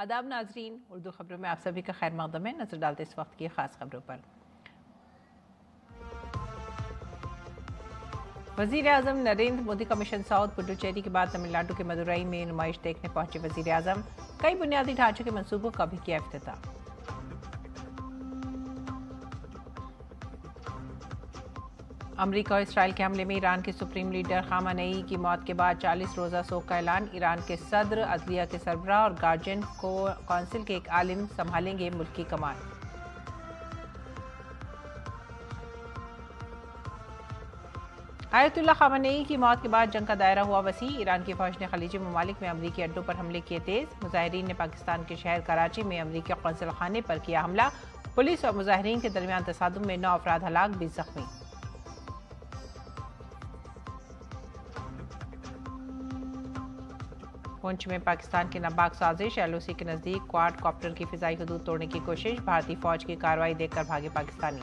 आदाब नाजरीन, उर्दू खबरों में आप सभी का खैर मकदम है। नजर डालते इस वक्त की खास खबरों पर। वजीर आजम नरेंद्र मोदी का मिशन साउथ पुडुचेरी के बाद तमिलनाडु के मदुरई में नुमाइश देखने पहुंचे वजीर आजम। कई बुनियादी ढांचे के मंसूबों का भी किया इफ्तिताह। अमरीका और इसराइल के हमले में ईरान के सुप्रीम लीडर खामेनेई की मौत के बाद 40 रोज़ा सोग का ऐलान। ईरान के सदर, अदलिया के सरबराह और गार्जियन कौंसिल के एक आलिम संभालेंगे मुल्क की कमान। आयतुल्ला खामेनेई की मौत के बाद जंग का दायरा हुआ वसी। ईरान की फौज ने खलीजी ममालिक में अमरीकी अड्डों पर हमले किए तेज। मुजाहिरीन ने पाकिस्तान के शहर कराची में अमरीकी कौंसिल खाने पर किया हमला। पुलिस और मुजाहिरीन के दरमियान तसादुम में 9 अफराद हलाक, 20 जख्मी। पुंछ में पाकिस्तान की नापाक साजिश, एलओसी के नजदीक क्वाड कॉप्टर की फिजाई हदूद तोड़ने की कोशिश। भारतीय फौज की कार्रवाई देखकर भागे पाकिस्तानी।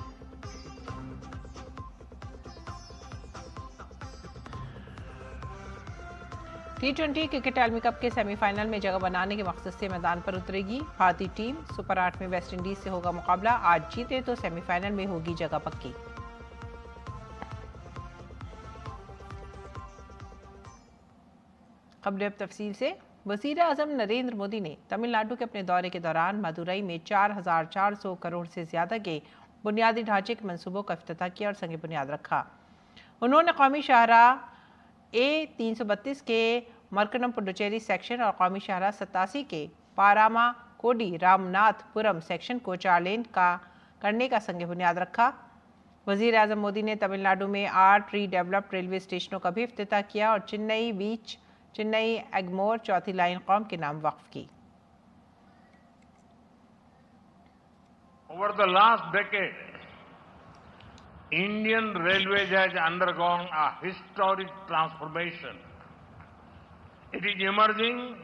T20 क्रिकेट आलमी कप के सेमीफाइनल में जगह बनाने के मकसद से मैदान पर उतरेगी भारतीय टीम। सुपर 8 में वेस्ट इंडीज से होगा मुकाबला। आज जीते तो सेमीफाइनल में होगी जगह पक्की। खबरें अब तफसील से। वज़ीर आज़म नरेंद्र मोदी ने तमिलनाडु के अपने दौरे के दौरान मदुरई में 4,400 करोड़ से ज्यादा के बुनियादी ढांचे के मंसूबों का इफ्तिताह किया और संग बुनियाद रखा। उन्होंने कौमी शाहराह A332 के मरकनम पुडुचेरी सेक्शन और कौमी शाहराह 87 के पारामा कोडी रामनाथपुरम सेक्शन को 4 लेन का करने का संग बुनियाद रखा। वज़ीर आज़म मोदी ने तमिलनाडु में 8 रीडेवलप्ड रेलवे स्टेशनों का भी इफ्तिताह किया और चेन्नई बीच, चेन्नई एगमोर चौथी लाइन कौम के नाम वक्फ की। Over the last decade, Indian Railways has undergone a historic transformation. It is emerging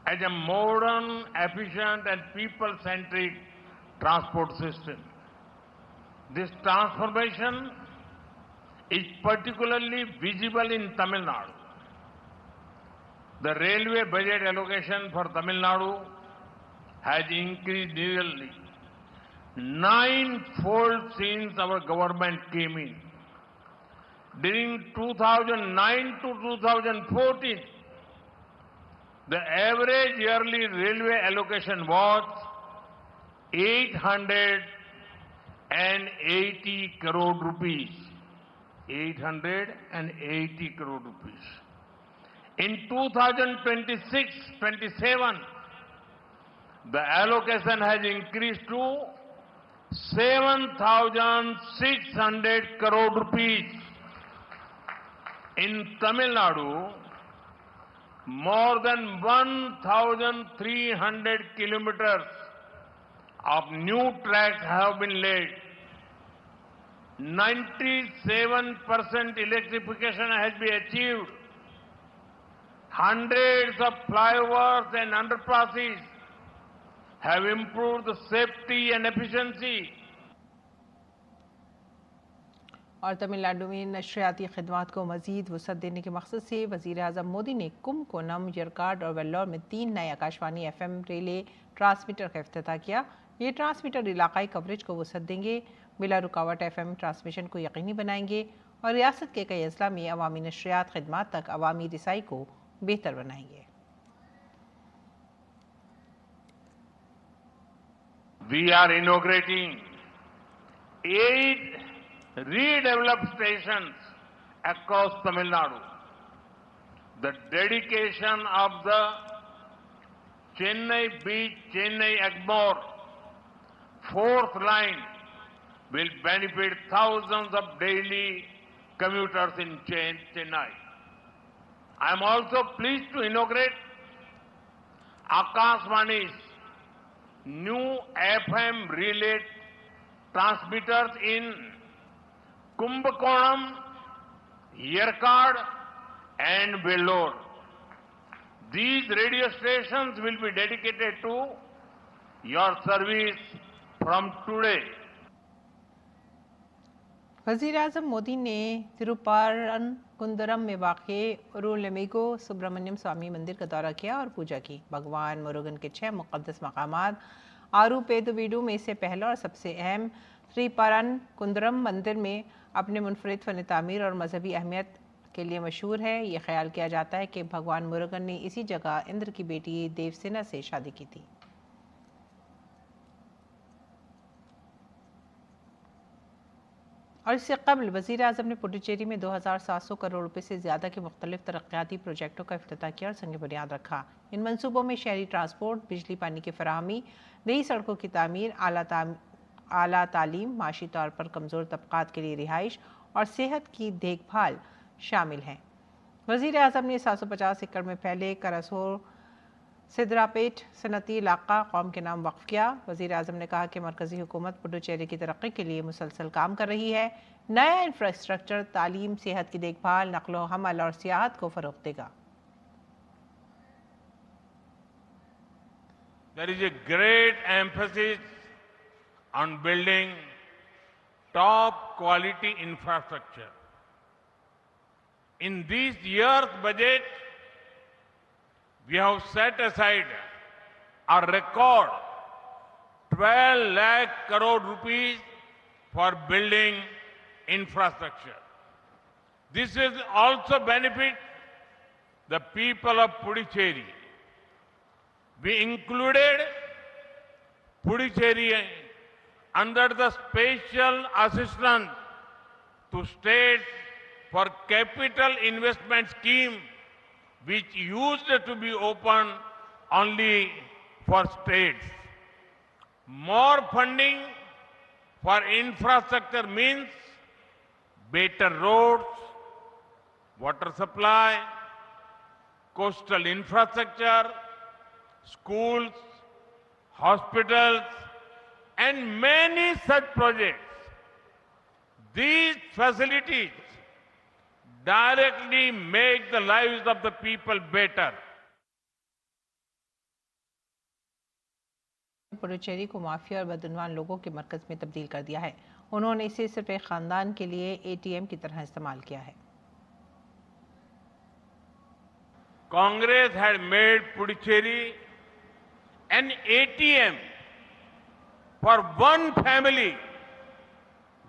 as a modern, efficient and people-centric transport system. This transformation is particularly visible in Tamil Nadu. The railway budget allocation for Tamil Nadu has increased nearly 9-fold since our government came in. During 2009 to 2014, the average yearly railway allocation was 880 crore rupees. 880 crore rupees. In 2026-27, the allocation has increased to 7,600 crore rupees. In Tamil Nadu, more than 1,300 kilometers of new tracks have been laid. 97% electrification has been achieved. Hundreds of flyovers and underpasses have improved the safety and efficiency. और तमिलनाडु में नशरियाती खिदमात को मजीद वसअत देने के मकसद से वज़ीर आज़म मोदी ने कुंभकोणम, यरकाड और वेल्लोर में 3 नए आकाशवाणी FM रिले ट्रांसमीटर का इफ्तिताह किया। ये ट्रांसमीटर इलाकाई कवरेज को वसअत देंगे, बिला रुकावट FM ट्रांसमिशन को यकीनी बनाएंगे और रियासत के कई अजला में अवामी नशरियात खिदमात तक अवामी रिसाई को बेहतर बनाएंगे। We are inaugurating 8 redeveloped stations across Tamil Nadu. The dedication of the Chennai Beach, Chennai Egmore 4th line will benefit thousands of daily commuters in Chennai. I am also pleased to inaugurate Akashvani's new FM relay transmitters in Kumbhakonam, Yerkad and Vellore. These radio stations will be dedicated to your service from today. वज़ीर-ए-आज़म मोदी ने तिरुपरनकुंद्रम में वाक़े उरुलेमिगो सुब्रमण्यम स्वामी मंदिर का दौरा किया और पूजा की। भगवान मुरुगन के 6 मुक़द्दस मक़ामात आरूपेदुवीडु में से पहला और सबसे अहम त्रिपरनकुंद्रम मंदिर में अपने मुनफरिद फ़न तामीर और मजहबी अहमियत के लिए मशहूर है। ये ख्याल किया जाता है कि भगवान मुरुगन ने इसी जगह इंद्र की बेटी देवसेना से शादी की थी। और इससे कबल वज़ीर-ए-आज़म ने पुडुचेरी में 2700 करोड़ रुपए से ज़्यादा के मुख्तलिफ तरक्याती प्रोजेक्टों का इफ्तिताह किया और संग बुनियाद रखा। इन मनसूबों में शहरी ट्रांसपोर्ट, बिजली पानी की फराहमी, नई सड़कों की तामीर, आला तालीम, माशी तौर पर कमज़ोर तबक़ात के लिए रिहाइश और सेहत की देखभाल शामिल हैं। वज़ीर-ए-आज़म ने 750 एकड़ में फैले करसोर सिद्रापेट सनती इलाका कौम के नाम वक्फ किया। वज़ीर-ए-आज़म ने कहा कि मरकज़ी हुकूमत पुडुचेरी की तरक्की के लिए मुसलसल काम कर रही है। नया इंफ्रास्ट्रक्चर तालीम, सेहत की देखभाल, नक़्लो हमल और सियाहत को फ़रोग़ देगा। There is a great emphasis on building top quality infrastructure. In this year's budget, we have set aside a record 12 lakh crore rupees for building infrastructure. This will also benefit the people of Puducherry. We included Puducherry under the special assistance to states for capital investment scheme, which used to be open only for states. More funding for infrastructure means better roads, water supply, coastal infrastructure, schools, hospitals, and many such projects. These facilities directly make the lives of the people better. Puducherry को mafia और बदउनवान लोगों के मरकज में तब्दील कर दिया है। उन्होंने इसे सिर्फ एक खानदान के लिए एटीएम की तरह इस्तेमाल किया है। Congress had made Puducherry an ATM for one family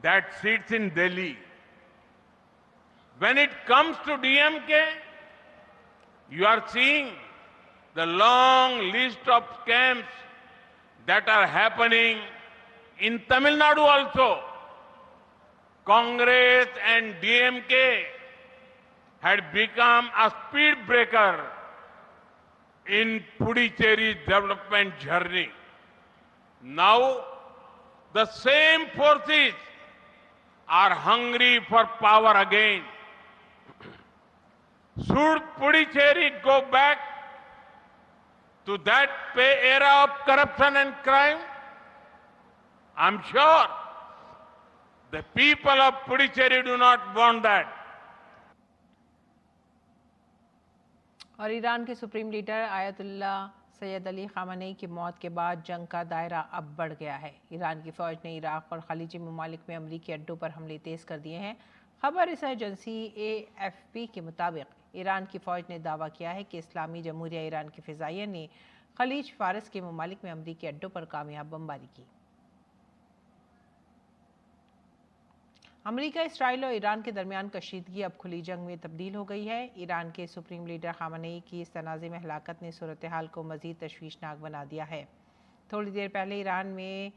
that sits in Delhi. When it comes to DMK, you are seeing the long list of scams that are happening in Tamil Nadu also. Congress and DMK had become a speed breaker in Puducherry's development journey. Now, the same forces are hungry for power again. Should Puducherry go back to that era of corruption and crime? I'm sure the people of Puducherry do not want that. और Iran के supreme leader ayatollah Syed Ali Khamenei की मौत के बाद जंग का दायरा अब बढ़ गया है। ईरान की फ़ौज ने इराक़ और खलीजी ममालिक में अमरीकी अड्डों पर हमले तेज़ कर दिए हैं। खबर इस एजेंसी AFP के मुताबिक ईरान की फ़ौज ने दावा किया है कि इस्लामी जमहूरिया ईरान की फ़िज़ाइया ने खलीज फ़ारस के ममालिक में अमरीकी अड्डों पर कामयाब बमबारी की। अमेरिका, इसराइल और ईरान के दरमियान कशीदगी अब खुली जंग में तब्दील हो गई है। ईरान के सुप्रीम लीडर खामेनी की इस तनाज़े में हलाकत ने सूरत हाल को मज़ीद तशवीशनाक बना दिया है। थोड़ी देर पहले ईरान में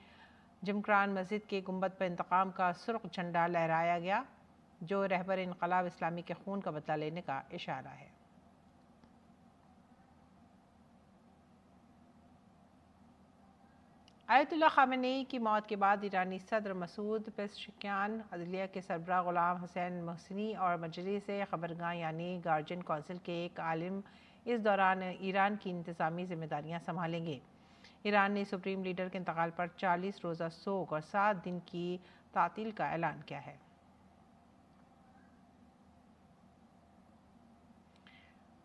जिमक्रान मस्जिद के गुंबद पर इंतकाम का सुर्ख झंडा लहराया गया, जो रहबर इनकलाब इस्लामी के खून का बदला लेने का इशारा है। आयतुल्ला खामेनी की मौत के बाद ईरानी सदर मसूद पेज़ेश्कियान, अदलिया के सरबराह गुलाम हुसैन मोहसिनी और मजलिस खबरगाह यानी गार्जियन काउंसिल के एक आलिम इस दौरान ईरान की इंतज़ामी जिम्मेदारियां संभालेंगे। ईरान ने सुप्रीम लीडर के इंतकाल पर 40 रोज़ा सोग और 7 दिन की तातील का ऐलान किया है।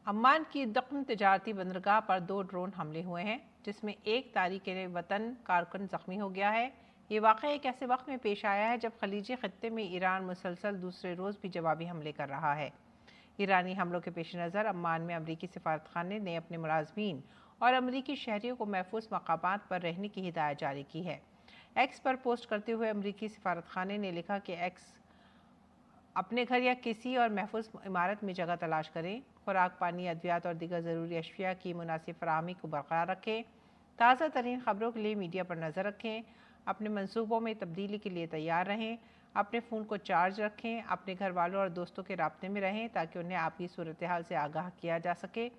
अम्मान की दक्कन तिजारती बंदरगाह पर 2 ड्रोन हमले हुए हैं, जिसमें एक तारिक वतन कारकुन जख्मी हो गया है। ये वाक़या एक ऐसे वक्त में पेश आया है जब खलीजी खत्ते में ईरान मुसलसल दूसरे रोज़ भी जवाबी हमले कर रहा है। ईरानी हमलों के पेश नज़र अम्मान में अमरीकी सिफारतखाने ने अपने मुलाजमीन और अमरीकी शहरियों को महफूज मकामात पर रहने की हिदायत जारी की है। एक्स पर पोस्ट करते हुए अमरीकी सिफारतखाने ने लिखा कि एक्स अपने घर या किसी और महफूज इमारत में जगह तलाश करें, खुराक, पानी, अद्वियात और दीगर ज़रूरी अशिया की मुनासिब फराहमी को बरकरार रखें, ताज़ा तरीन ख़बरों के लिए मीडिया पर नज़र रखें, अपने मंसूबों में तब्दीली के लिए तैयार रहें, अपने फ़ोन को चार्ज रखें, अपने घर वालों और दोस्तों के राब्ते में रहें ताकि उन्हें आपकी सूरत हाल से आगाह किया जा सके।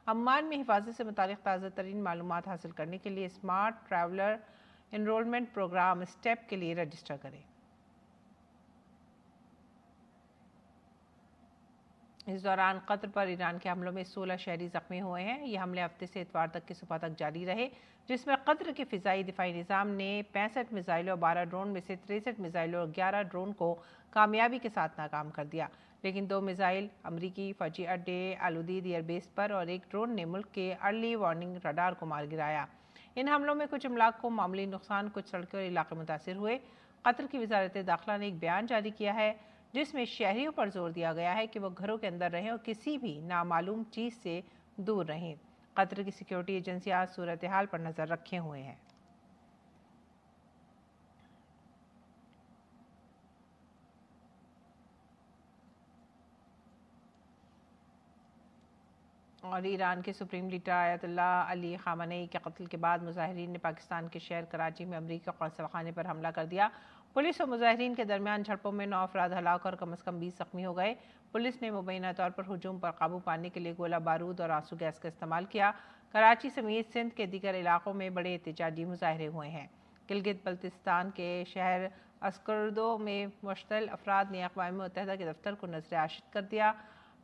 अम्मान में हिफाजत से मुतालिक ताज़ा तरीन मालूमात हासिल करने के लिए smart traveller enrolment programme step के लिए रजिस्टर करें। इस दौरान कतर पर ईरान के हमलों में 16 शहरी जख्मी हुए हैं। ये हमले हफ्ते से इतवार तक की सुबह तक जारी रहे, जिसमें कतर के फ़िज़ाई दिफाई निज़ाम ने 65 मिसाइलों और 12 ड्रोन में से 63 मिसाइलों और 11 ड्रोन को कामयाबी के साथ नाकाम कर दिया। लेकिन 2 मिसाइल अमरीकी फ़ौजी अड्डे अल-उदीद एयरबेस पर और एक ड्रोन ने मुल्क के अर्ली वार्निंग रडार को मार गिराया। इन हमलों में कुछ इमलाक को मामूली नुकसान, कुछ सड़कें और इलाके मुतासिर हुए। कतर की वजारत दाखिला ने एक बयान जारी किया है जिसमें शहरियों पर जोर दिया गया है कि वो घरों के अंदर रहें और किसी भी नामालूम चीज़ से दूर रहें। कतर की सिक्योरिटी एजेंसियां सूरत हाल पर नज़र रखे हुए हैं। और ईरान के supreme leader Ayatollah Ali Khamenei के कत्ल के बाद मुजाहिरीन ने पाकिस्तान के शहर कराची में अमरीकी कौंसलखाने पर हमला कर दिया। पुलिस और मुजाहिरीन के दरमियान झड़पों में 9 अफराद हलाक और कम अज़ कम 20 ज़ख्मी हो गए। पुलिस ने मुबैना तौर पर हुजूम पर काबू पाने के लिए गोला बारूद और आंसू गैस का इस्तेमाल किया। कराची समेत सिंध के दीगर इलाकों में बड़े एहतजाजी मुजाहरे हुए हैं। गिलगित बल्तिस्तान के शहर अस्कर्दो में मुश्तल अफराद ने अक़वाम मुत्तहिदा के दफ्तर को नजर आशिद कर दिया।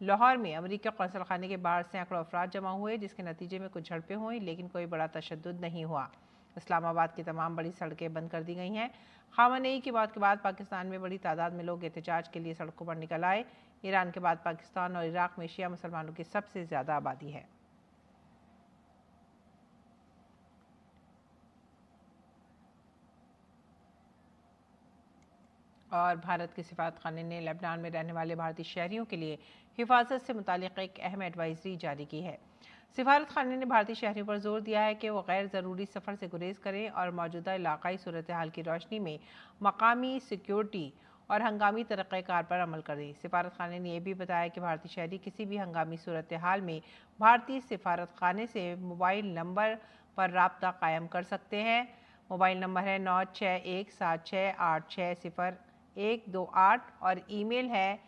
लाहौर में अमरीकी कौंसलखाने के बाहर सैकड़ों अफराद जमा हुए, जिसके नतीजे में कुछ झड़पें हुई लेकिन कोई बड़ा तशद्दुद नहीं हुआ। इस्लामाबाद की तमाम बड़ी सड़कें बंद कर दी गई हैं। ख़ामेनी की मौत के बाद पाकिस्तान में बड़ी तादाद में लोग एहतजाज के लिए सड़कों पर निकल आए। ईरान के बाद पाकिस्तान और इराक़ में शिया मुसलमानों की सबसे ज़्यादा आबादी है। और भारत के सिफारतखाने ने लेबनान में रहने वाले भारतीय शहरियों के लिए हिफाजत से मुतालिक एक अहम एडवाइजरी जारी की है। सिफारतखाने ने भारतीय शहरियों पर जोर दिया है कि वो गैर ज़रूरी सफ़र से गुरेज करें और मौजूदा इलाकाई सूरत हाल की रोशनी में मकामी सिक्योरिटी और हंगामी तरक्कार पर अमल करें। सिफारतखाने ने यह भी बताया कि भारतीय शहरी किसी भी हंगामी सूरत हाल में भारतीय सिफारतखाने से मोबाइल नंबर पर रब्ता कायम कर सकते हैं। मोबाइल नंबर है 961768600128 और ईमेल है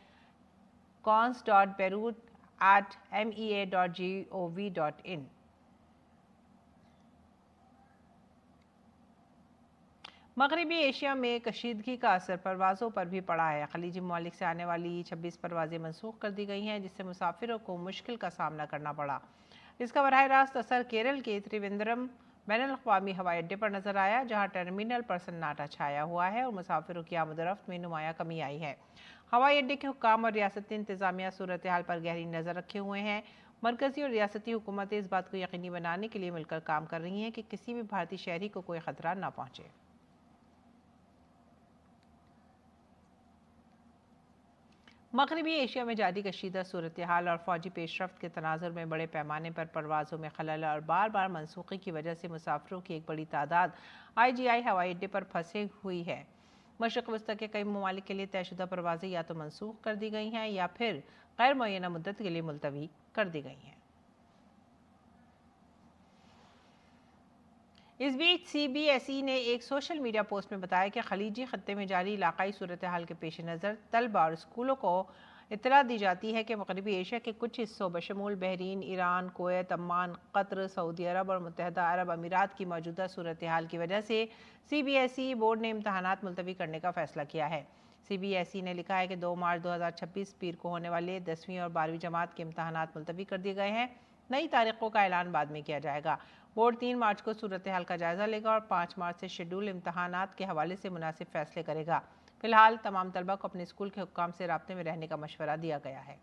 cons.beirut@mea.gov.in। मगरबी एशिया में कशीदगी का असर परवाज़ों पर भी पड़ा है। खलीजी ममालिक से आने वाली 26 परवाज़ें मनसूख कर दी गई हैं, जिससे मुसाफिरों को मुश्किल का सामना करना पड़ा। इसका बराह रास्त असर केरल के त्रिवेंद्रम बैनुल-अक़वामी हवाई अड्डे पर नजर आया, जहां टर्मिनल पर सन्नाटा छाया हुआ है और मुसाफिरों की आमद-ओ-रफ्त में नुमाया कमी आई है। हवाई अड्डे के हुक्काम और रियासती इंतजामिया सूरत हाल पर गहरी नज़र रखे हुए हैं। मरकजी और रियासती हुकूमतें इस बात को यकीनी बनाने के लिए मिलकर काम कर रही हैं कि किसी भी भारतीय शहरी को कोई खतरा न पहुंचे। मगरबी एशिया में जारी कशीदा सूरत हाल और फौजी पेशरफ्त के तनाजुर में बड़े पैमाने पर परवाज़ों में खलल और बार बार मनसूखी की वजह से मुसाफिरों की एक बड़ी तादाद IGI हवाई अड्डे पर फंसे हुई है। मशरक़ वस्ता के कई ममालिक के लिए तयशुदा परवाज़ें या तो मनसूख कर दी गई हैं या फिर गैर मुअय्यना मुद्दत के लिए मुलतवी कर दी गई हैं। इस बीच CBSE ने एक सोशल मीडिया पोस्ट में बताया कि खलीजी खत्ते में जारी इलाकाई सूरत हाल के पेश नज़र तलबा और स्कूलों को इत्तला दी जाती है कि मगरबी एशिया के कुछ हिस्सों बशमूल Bahrain, Iran, Kuwait, Oman, Qatar, Saudi Arab और मुत्तहिदा अरब अमीरात की मौजूदा सूरत हाल की वजह से CBSE बोर्ड ने इम्तहानात मुलतवी करने का फैसला किया है। CBSE ने लिखा है कि 2 मार्च 2026 पीर को होने वाले 10वीं और 12वीं जमात के इम्तहानात मुलतवी कर दिए गए हैं। नई तारीखों का ऐलान बाद में किया जाएगा। बोर्ड 3 मार्च को सूरत हाल का जायजा लेगा और 5 मार्च से शेड्यूल इम्तहानात के हवाले से मुनासिब फैसले करेगा। फिलहाल तमाम तलबा को अपने स्कूल के हुक्काम से राब्ते में रहने का मशवरा दिया गया है।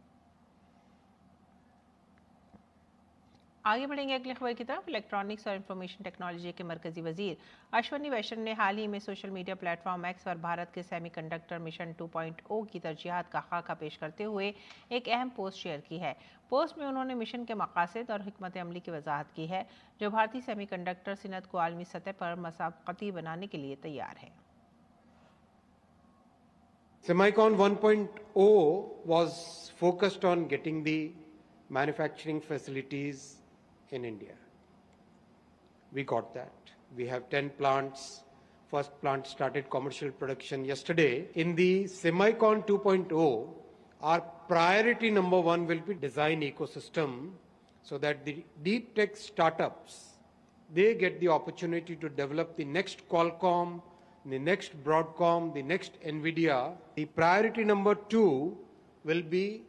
आगे बढ़ेंगे अगली खबर की तरफ। इलेक्ट्रॉनिक्स और इंफॉर्मेशन टेक्नोलॉजी के मरकजी वजीर अश्विनी वैष्णव ने हाल ही में सोशल मीडिया प्लेटफॉर्म एक्स पर भारत के सेमीकंडक्टर मिशन 2.0 की तरजीहात का खाका पेश करते हुए एक अहम पोस्ट शेयर की है। पोस्ट में उन्होंने मिशन के मकासद और हिकमत अमली की वजाहत की है, जो भारतीय सेमीकंडक्टर सनत को आलमी सतह पर मसाबकती बनाने के लिए तैयार है। Semicon 1.0 was focused on getting the manufacturing facilities in India. We got that. We have 10 plants. First plant started commercial production yesterday. In the Semicon 2.0, our priority number one will be design ecosystem so that the deep tech startups, they get the opportunity to develop the next Qualcomm, the next Broadcom, the next NVIDIA. The priority number two will be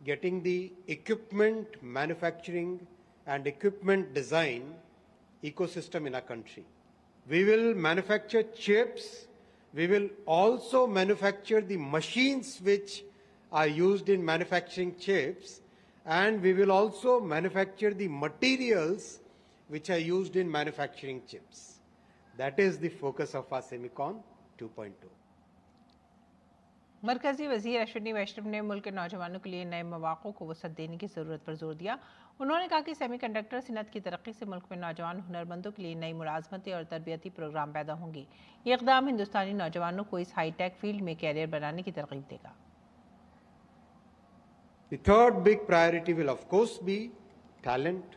getting the equipment manufacturing and equipment design ecosystem in our country. We will manufacture chips. We will also manufacture the machines which are used in manufacturing chips, and we will also manufacture the materials which are used in manufacturing chips. That is the focus of our Semicon 2.0. मरकजी वजीर अश्विनी वैष्णव ने मुल्क के नौजवानों के लिए नए मौक़ों को वसअत देने की ज़रूरत पर जोर दिया। उन्होंने कहा कि सेमीकंडक्टर सनत की तरक्की से मुल्क में नौजवान हुनरमंदों के लिए नई मुलाजमतें और तरबियती प्रोग्राम पैदा होंगी। ये इक़दाम हिंदुस्तानी नौजवानों को इस हाईटेक फील्ड में कैरियर बनाने की तरगीब देगा। The third big priority will of course be talent,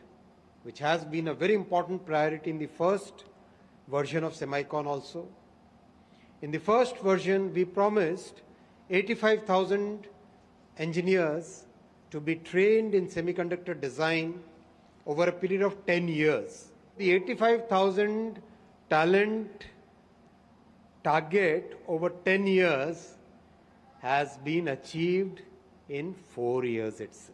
which has been a very important priority in the first version of Semicon also. In the first version, we promised 85,000 engineers to be trained in semiconductor design over a period of 10 years. The 85,000 talent target over 10 years has been achieved in 4 years itself.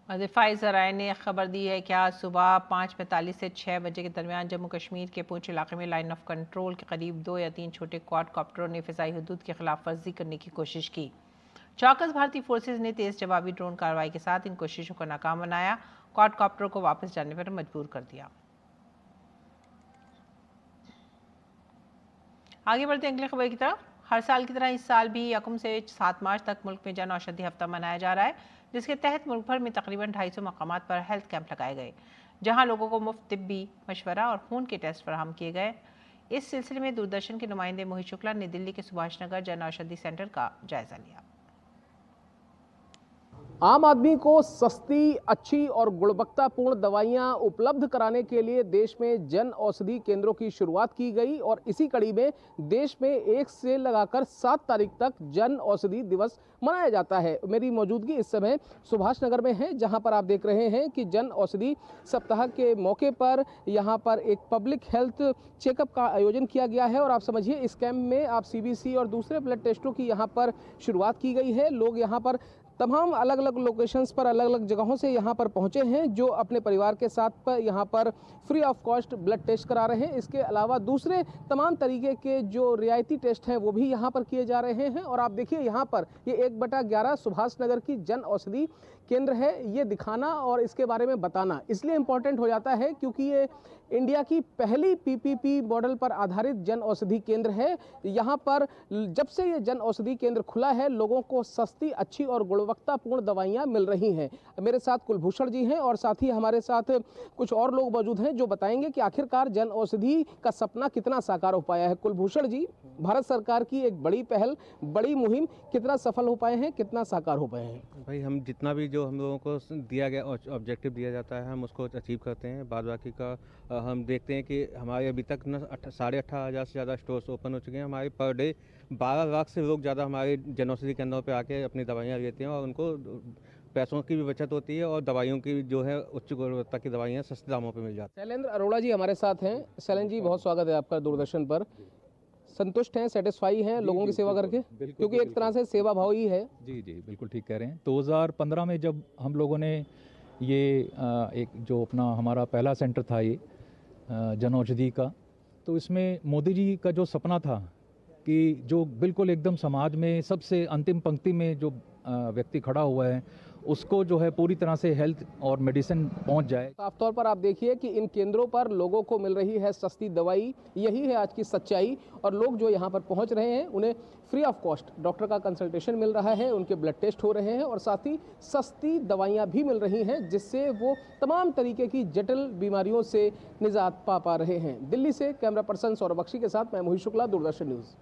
वज़ीफ़ाई ज़राए ने खबर दी है कि आज सुबह 5:45 से 6 बजे के दरमियान जम्मू कश्मीर के पूंछ इलाके में लाइन ऑफ कंट्रोल के करीब 2 या 3 छोटे क्वाडकॉप्टरों ने फ़िज़ाई हदूद की खिलाफ वर्जी करने की कोशिश की। चौकस भारतीय फोर्सेज ने तेज़ जवाबी ड्रोन कार्रवाई के साथ इन कोशिशों को नाकाम बनाया, क्वाडकॉप्टरों को वापस जाने पर मजबूर कर दिया। आगे बढ़ते हैं अगली खबर की तरफ। हर साल की तरह इस साल भी 1 से 7 मार्च तक मुल्क में जन औषधि हफ्ता मनाया जा रहा है, जिसके तहत मुल्क भर में तकरीबन 250 मकामात पर हेल्थ कैंप लगाए गए, जहां लोगों को मुफ्त तिब्बी मशवरा और खून के टेस्ट फराहम किए गए। इस सिलसिले में दूरदर्शन के नुमाइंदे मोहित शुक्ला ने दिल्ली के सुभाष नगर जन औषधि सेंटर का जायजा लिया। आम आदमी को सस्ती, अच्छी और गुणवत्तापूर्ण दवाइयां उपलब्ध कराने के लिए देश में जन औषधि केंद्रों की शुरुआत की गई और इसी कड़ी में देश में 1 से लगाकर 7 तारीख तक जन औषधि दिवस मनाया जाता है। मेरी मौजूदगी इस समय सुभाष नगर में है, जहां पर आप देख रहे हैं कि जन औषधि सप्ताह के मौके पर यहां पर एक पब्लिक हेल्थ चेकअप का आयोजन किया गया है और आप समझिए इस कैंप में आप सीबीसी और दूसरे ब्लड टेस्टों की यहां पर शुरुआत की गई है। लोग यहां पर तमाम अलग अलग लोकेशंस पर अलग अलग जगहों से यहाँ पर पहुँचे हैं, जो अपने परिवार के साथ पर यहाँ पर free of cost blood test करा रहे हैं। इसके अलावा दूसरे तमाम तरीके के जो रियायती टेस्ट हैं वो भी यहाँ पर किए जा रहे हैं। और आप देखिए यहाँ पर ये 1/11 सुभाष नगर की जन औषधि केंद्र है। ये दिखाना और इसके बारे में बताना इसलिए इम्पोर्टेंट हो जाता है क्योंकि ये इंडिया की पहली पीपीपी मॉडल पर आधारित जन औषधि केंद्र है। यहाँ पर जब से ये जन औषधि केंद्र खुला है, लोगों को सस्ती, अच्छी और गुणवत्तापूर्ण दवाइयाँ मिल रही हैं। मेरे साथ कुलभूषण जी हैं और साथ ही हमारे साथ कुछ और लोग मौजूद हैं जो बताएंगे कि आखिरकार जन औषधि का सपना कितना साकार हो पाया है। कुलभूषण जी, भारत सरकार की एक बड़ी पहल, बड़ी मुहिम कितना सफल हो पाए हैं, कितना साकार हो पाए हैं? भाई हम जितना भी जो हम लोगों को दिया गया ऑब्जेक्टिव दिया जाता है हम उसको अचीव करते हैं। बाद बाकी का हम देखते हैं कि हमारे अभी तक न 18,500 से ज़्यादा स्टोर्स ओपन हो चुके हैं। हमारे पर डे 12 लाख से लोग ज़्यादा हमारे जन औषधि केंद्रों पे आके अपनी दवाइयाँ लेते हैं और उनको पैसों की भी बचत होती है और दवाइयों की जो है उच्च गुणवत्ता की दवाइयाँ सस्ते दामों पे मिल जाती हैं। शैलेंद्र अरोड़ा जी हमारे साथ हैं। शैलेंद्र जी, बहुत स्वागत है आपका दूरदर्शन पर। संतुष्ट हैं, सेटिस्फाई हैं लोगों की सेवा करके? क्योंकि एक तरह से सेवा भाव ही है। जी जी, बिल्कुल ठीक कह रहे हैं। 2015 में जब हम लोगों ने ये एक जो अपना हमारा पहला सेंटर था ये जन औषधि का, तो इसमें मोदी जी का जो सपना था कि जो बिल्कुल एकदम समाज में सबसे अंतिम पंक्ति में जो व्यक्ति खड़ा हुआ है उसको जो है पूरी तरह से हेल्थ और मेडिसिन पहुंच जाए। साफ तौर पर आप देखिए कि इन केंद्रों पर लोगों को मिल रही है सस्ती दवाई, यही है आज की सच्चाई। और लोग जो यहाँ पर पहुँच रहे हैं उन्हें फ्री ऑफ कॉस्ट डॉक्टर का कंसल्टेशन मिल रहा है, उनके ब्लड टेस्ट हो रहे हैं और साथ ही सस्ती दवाइयाँ भी मिल रही हैं, जिससे वो तमाम तरीके की जटिल बीमारियों से निजात पा रहे हैं। दिल्ली से कैमरा पर्सन सौरभ बख्शी के साथ मैं मोहित शुक्ला, दूरदर्शन न्यूज़।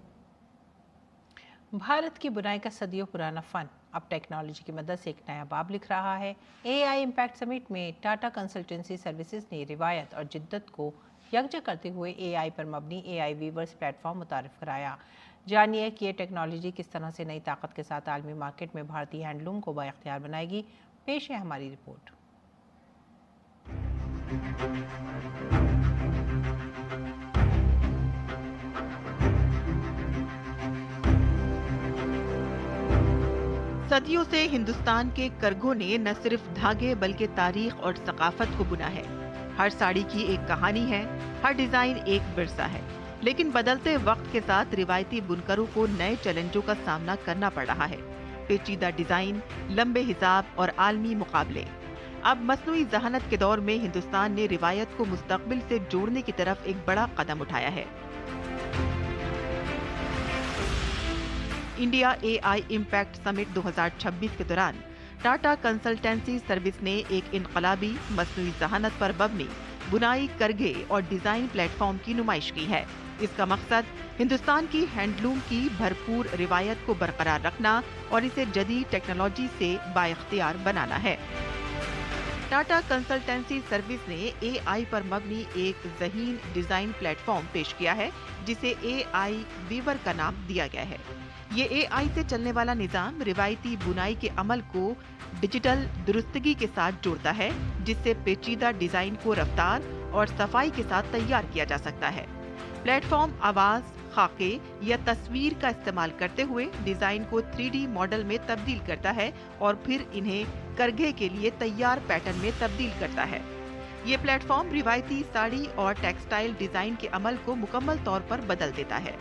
भारत की बुनाई का सदियों पुराना फन अब टेक्नोलॉजी की मदद से एक नया बाब लिख रहा है। एआई इम्पैक्ट समिट में टाटा कंसल्टेंसी सर्विसेज ने रिवायत और जिद्दत को यकजा करते हुए एआई पर मबनी एआई वीवर्स प्लेटफॉर्म मुतारिफ कराया। जानिए कि ये टेक्नोलॉजी किस तरह से नई ताकत के साथ आलमी मार्केट में भारतीय हैंडलूम को बाइख्तियार बनाएगी। पेश है हमारी रिपोर्ट। सदियों से हिंदुस्तान के करघों ने न सिर्फ धागे बल्कि तारीख और सकाफत को बुना है। हर साड़ी की एक कहानी है, हर डिजाइन एक विरसा है। लेकिन बदलते वक्त के साथ रिवायती बुनकरों को नए चैलेंजों का सामना करना पड़ रहा है। पेचीदा डिजाइन, लंबे हिसाब और आलमी मुकाबले। अब मसनूई जहानत के दौर में हिंदुस्तान ने रिवायत को मुस्तकबिल से जोड़ने की तरफ एक बड़ा कदम उठाया है। इंडिया एआई इम्पैक्ट समिट 2026 के दौरान टाटा कंसल्टेंसी सर्विस ने एक इनकलाबी मसनूई जहानत पर मबनी बुनाई, करघे और डिजाइन प्लेटफॉर्म की नुमाइश की है। इसका मकसद हिंदुस्तान की हैंडलूम की भरपूर रिवायत को बरकरार रखना और इसे जदीद टेक्नोलॉजी से बाइख्तियार बनाना है। टाटा कंसल्टेंसी सर्विस ने एआई पर मबनी एक ज़हीन डिजाइन प्लेटफॉर्म पेश किया है, जिसे एआई वीवर का नाम दिया गया है। ये एआई से चलने वाला निजाम रिवायती बुनाई के अमल को डिजिटल दुरुस्तगी के साथ जोड़ता है, जिससे पेचीदा डिजाइन को रफ्तार और सफाई के साथ तैयार किया जा सकता है। प्लेटफॉर्म आवाज, खाके या तस्वीर का इस्तेमाल करते हुए डिजाइन को 3D मॉडल में तब्दील करता है और फिर इन्हें करघे के लिए तैयार पैटर्न में तब्दील करता है। ये प्लेटफॉर्म रिवायती साड़ी और टेक्सटाइल डिजाइन के अमल को मुकम्मल तौर पर बदल देता है।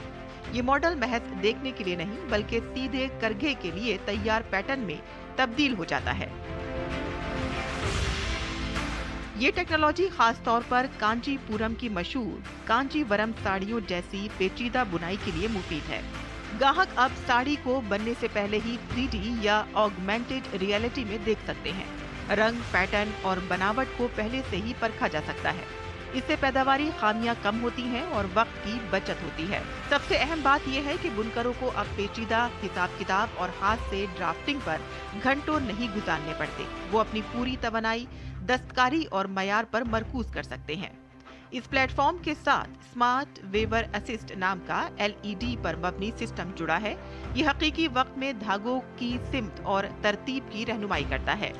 ये मॉडल महज देखने के लिए नहीं बल्कि सीधे करघे के लिए तैयार पैटर्न में तब्दील हो जाता है। ये टेक्नोलॉजी खास तौर पर कांचीपुरम की मशहूर कांचीवरम साड़ियों जैसी पेचीदा बुनाई के लिए मुफीद है। ग्राहक अब साड़ी को बनने से पहले ही 3D या ऑगमेंटेड रियलिटी में देख सकते हैं। रंग, पैटर्न और बनावट को पहले से ही परखा जा सकता है। इससे पैदावारी खामियां कम होती हैं और वक्त की बचत होती है। सबसे अहम बात यह है कि बुनकरों को अब पेचीदा हिसाब किताब और हाथ से ड्राफ्टिंग पर घंटों नहीं गुजारने पड़ते। वो अपनी पूरी तवनाई दस्तकारी और मयार पर मरकूज कर सकते हैं। इस प्लेटफॉर्म के साथ स्मार्ट वेवर असिस्ट नाम का LED पर मबनी सिस्टम जुड़ा है। ये हकीकी वक्त में धागों की सिमत और तरतीब की रहनुमाई करता है।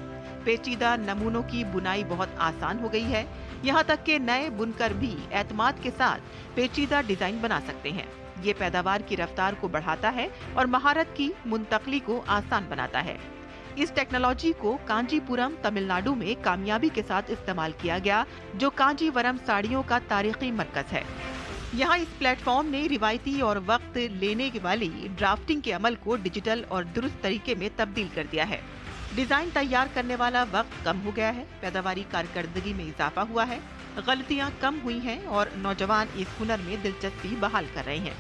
पेचीदा नमूनों की बुनाई बहुत आसान हो गई है। यहाँ तक कि नए बुनकर भी एतमाद के साथ पेचीदा डिजाइन बना सकते हैं। ये पैदावार की रफ्तार को बढ़ाता है और महारत की मुंतकली को आसान बनाता है। इस टेक्नोलॉजी को कांचीपुरम तमिलनाडु में कामयाबी के साथ इस्तेमाल किया गया, जो कांचीवरम साड़ियों का तारीखी मरकज है। यहाँ इस प्लेटफॉर्म ने रिवायती और वक्त लेने वाली ड्राफ्टिंग के अमल को डिजिटल और दुरुस्त तरीके में तब्दील कर दिया है। डिजाइन तैयार करने वाला वक्त कम हो गया है, पैदावारी कारकर्दगी में इजाफा हुआ है, गलतियां कम हुई हैं और नौजवान इस हुनर में दिलचस्पी बहाल कर रहे हैं।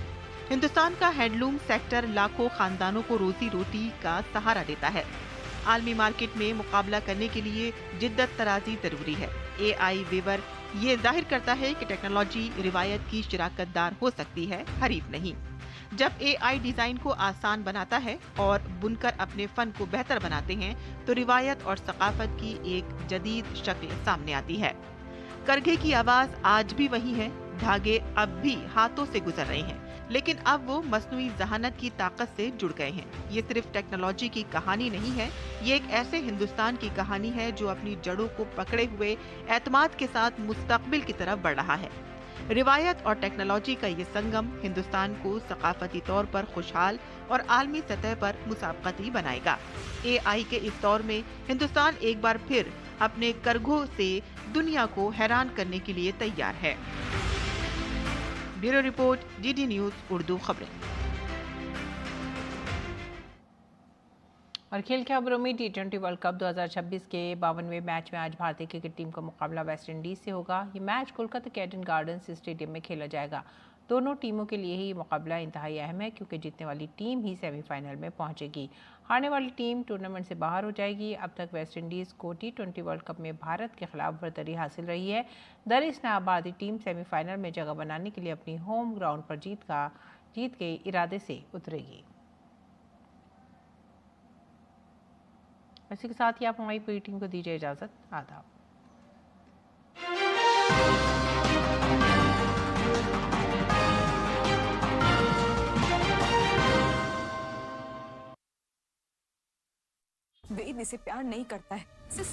हिंदुस्तान का हैंडलूम सेक्टर लाखों खानदानों को रोजी रोटी का सहारा देता है। आलमी मार्केट में मुकाबला करने के लिए जिद्दत तराजी जरूरी है। एआई वीवर ये जाहिर करता है कि टेक्नोलॉजी रिवायत की शिराकतदार हो सकती है, हरीफ नहीं। जब एआई डिजाइन को आसान बनाता है और बुनकर अपने फन को बेहतर बनाते हैं, तो रिवायत और सकाफत की एक जदीद शक्ल सामने आती है। करघे की आवाज आज भी वही है, धागे अब भी हाथों से गुजर रहे हैं, लेकिन अब वो मसनूई जहानत की ताकत से जुड़ गए हैं। ये सिर्फ टेक्नोलॉजी की कहानी नहीं है, ये एक ऐसे हिंदुस्तान की कहानी है जो अपनी जड़ों को पकड़े हुए एतमाद के साथ मुस्तकबिल की तरफ बढ़ रहा है। रिवायत और टेक्नोलॉजी का ये संगम हिंदुस्तान को सकाफती तौर पर खुशहाल और आलमी सतह पर मुसाबकती बनाएगा। एआई के इस दौर में हिंदुस्तान एक बार फिर अपने करघों से दुनिया को हैरान करने के लिए तैयार है। Bureau report, DD news Urdu खबरें। और खेल की खबरों में T20 वर्ल्ड कप 2026 के 52वें मैच में आज भारतीय क्रिकेट टीम का मुकाबला वेस्ट इंडीज से होगा। ये मैच कोलकाता के ईडन गार्डन्स स्टेडियम में खेला जाएगा। दोनों टीमों के लिए ही ये मुकाबला इंतहाई अहम है, क्योंकि जीतने वाली टीम ही सेमीफाइनल में पहुंचेगी। हारने वाली टीम टूर्नामेंट से बाहर हो जाएगी। अब तक वेस्ट इंडीज़ को T20 वर्ल्ड कप में भारत के खिलाफ बरतरी हासिल रही है। दरिस्ना भारतीय टीम सेमीफाइनल में जगह बनाने के लिए अपनी होम ग्राउंड पर जीत के इरादे से उतरेगी। इसी के साथ ही आप हमारी पूरी टीम को दीजिए इजाज़त। आदाब। वेद इसे प्यार नहीं करता है, इसे